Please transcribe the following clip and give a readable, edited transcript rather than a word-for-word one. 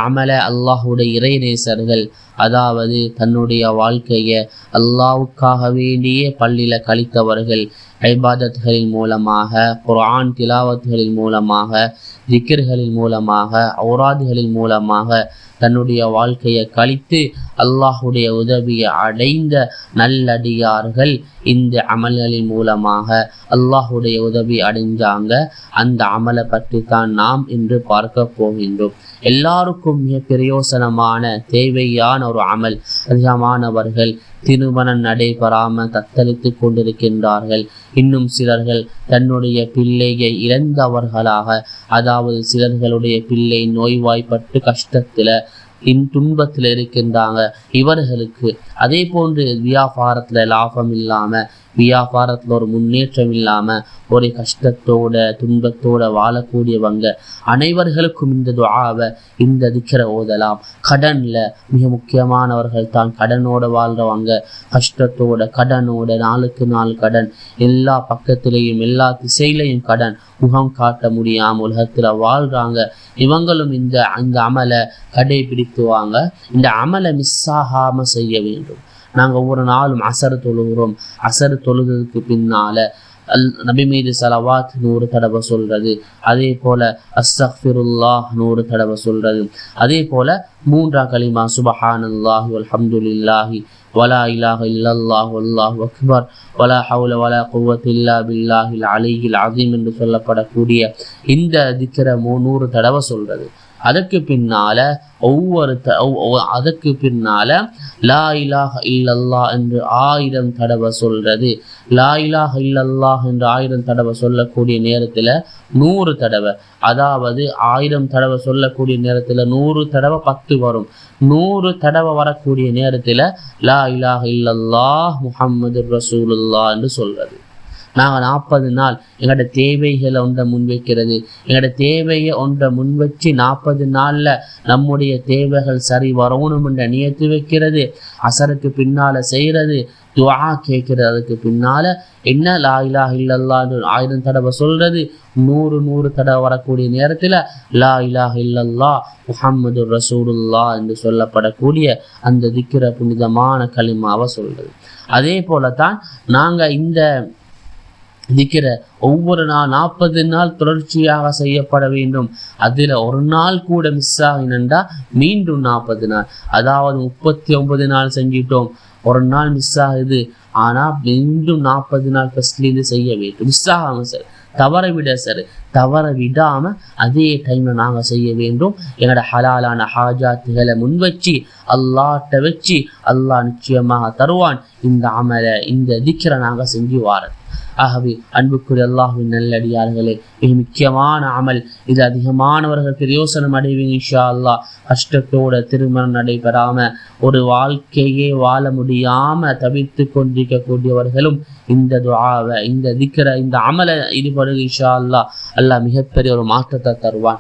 அமல அல்லாஹுடைய இறைநேசர்கள் அதாவது தன்னுடைய வாழ்க்கையை அல்லாஹ்வுக்காக வேண்டியே பள்ளியில கழித்தவர்கள் இபாதத்களின் மூலமாக, குர்ஆன் திலாவத்களின் மூலமாக, திக்ர்களின் மூலமாக, ஔராதுகளின் மூலமாக தன்னுடைய வாழ்க்கையை கழித்து அல்லாஹுடைய உதவியை அடைந்த நல்லடியார்கள் இந்த அமல்களின் மூலமாக அல்லாஹுடைய உதவி அடைஞ்சாங்க. அந்த அமலை பற்றி தான் நாம் இன்று பார்க்க போகின்றோம். எல்லாருக்கும் மிக பிரயோசனமான தேவையான ஒரு அமல். அதிகமானவர்கள் திருமணம் நடைபெறாமல் தத்தளித்து கொண்டிருக்கின்றார்கள். இன்னும் சிலர்கள் தன்னுடைய பிள்ளையை இழந்தவர்களாக, அதாவது சிலர்களுடைய பிள்ளை நோய்வாய்ப்பட்டு கஷ்டத்துல துன்பத்தில் இருக்கின்றாங்க. இவர்களுக்கு அதே போன்று வியாபாரத்துல லாபம் இல்லாம, வியாபாரத்துல ஒரு முன்னேற்றம் இல்லாம ஒரு கஷ்டத்தோட துன்பத்தோட வாழக்கூடியவங்க அனைவர்களுக்கும் இந்த துஆவை, இந்த திக்ரை ஓதலாம். கடன்ல மிக முக்கியமானவர்கள் தான் கடனோட வாழ்றவங்க. கஷ்டத்தோட கடனோட நாளுக்கு நாள் கடன், எல்லா பக்கத்திலையும் எல்லா திசையிலையும் கடன், முகம் காட்ட முடியாம உலகத்துல வாழ்றாங்க. இவங்களும் இந்த அமலை கடைபிடித்துவாங்க. இந்த அமலை மிஸ் ஆகாம செய்ய வேண்டும். நாங்க ஒவ்வொரு நாளும் அசர் தொழுகிறோம். அசர் தொழுகிறதுக்கு பின்னால நபி மீது ஸலவாத் 100 தடவை சொல்றது, அதே போல அஸ்தக்ஃபிருல்லாஹ் 100 தடவை சொல்றது, அதே போல 3 கலிமா சுப்ஹானல்லாஹி வல்ஹம்துலில்லாஹி வலா இலாஹ இல்லல்லாஹ் வல்லாஹு அக்பர் வலா ஹவுல வலா குவத்த இல்லா பில்லாஹில் அலியில் அஸீம் என்று சொல்லப்படக்கூடிய இந்த திக்ரை 100 தடவை சொல்றது. அதற்கு பின்னால லா இலாஹ இல்லல்லாஹ் என்று 1000 தடவை சொல்றது. லா இலாஹ இல்லல்லாஹ் என்று 1000 தடவை சொல்லக்கூடிய நேரத்துல 100 தடவை, அதாவது 1000 தடவை சொல்லக்கூடிய நேரத்துல 100 தடவை 10 வரும். 100 தடவை வரக்கூடிய நேரத்துல லா இலாஹ இல்லல்லாஹ் முஹம்மதுர் ரசூலுல்லாஹ் என்று சொல்றது. நாங்கள் 40 நாள் எங்களோட தேவைகளை ஒன்றை முன்வைக்கிறது. எங்களோட தேவையை ஒன்றை முன்வச்சு 40 நாள்ல நம்முடைய தேவைகள் சரி வரணும் என்ற நியத்து வைக்கிறது. அசருக்கு பின்னால செய்யறது, துஆ கேட்கிறது. அதுக்கு பின்னால என்ன லா இலாஹ இல்லல்லாஹ் 1000 தடவை சொல்றது. 100 தடவை வரக்கூடிய நேரத்துல லா இலாஹ இல்லல்லாஹ் முஹம்மதுர் ரசூலுல்லாஹ் என்று சொல்லப்படக்கூடிய அந்த திக்ர புனிதமான கலிமாவை சொல்றது. அதே போலத்தான் நாங்க இந்த திக்ர ஒவ்வொரு நாள் 40 நாள் தொடர்ச்சியாக செய்யப்பட வேண்டும். அதுல ஒரு நாள் கூட மிஸ் ஆகினா மீண்டும் 40 நாள், அதாவது 39 நாள் செஞ்சிட்டோம், ஒரு நாள் மிஸ் ஆகுது, ஆனா மீண்டும் 40 நாள் ஃபர்ஸ்ட்லேருந்து செய்ய வேண்டும். மிஸ் ஆகாம சார், தவற விடாம அதே டைம்ல நாங்க செய்ய வேண்டும். எங்களோட ஹலாலான ஹாஜாத்துகளை முன்வச்சு அல்லாஹ்ட்ட வச்சு அல்லாஹ் நிச்சயமாக தருவான். இந்த அமலை, இந்த திக்ரை நாங்க செஞ்சு வாரது. ஆகவே அன்புக்குரிய அல்லாஹ்வின் நல்லடியார்களே, மிக முக்கியமான அமல் இது. அதிகமானவர்கள் பிரயோசனம் அடைவீங்க இன்ஷா அல்லாஹ். கஷ்டத்தோட திருமணம் நடைபெறாம ஒரு வாழ்க்கையே வாழ முடியாம தவிர்த்து கொண்டிருக்கக்கூடியவர்களும் இந்த துஆவை, இந்த திக்ரை, இந்த அமலை ஈடுபடுங்க இன்ஷா அல்லாஹ். அல்லாஹ் மிகப்பெரிய ஒரு மாற்றத்தை தருவான்.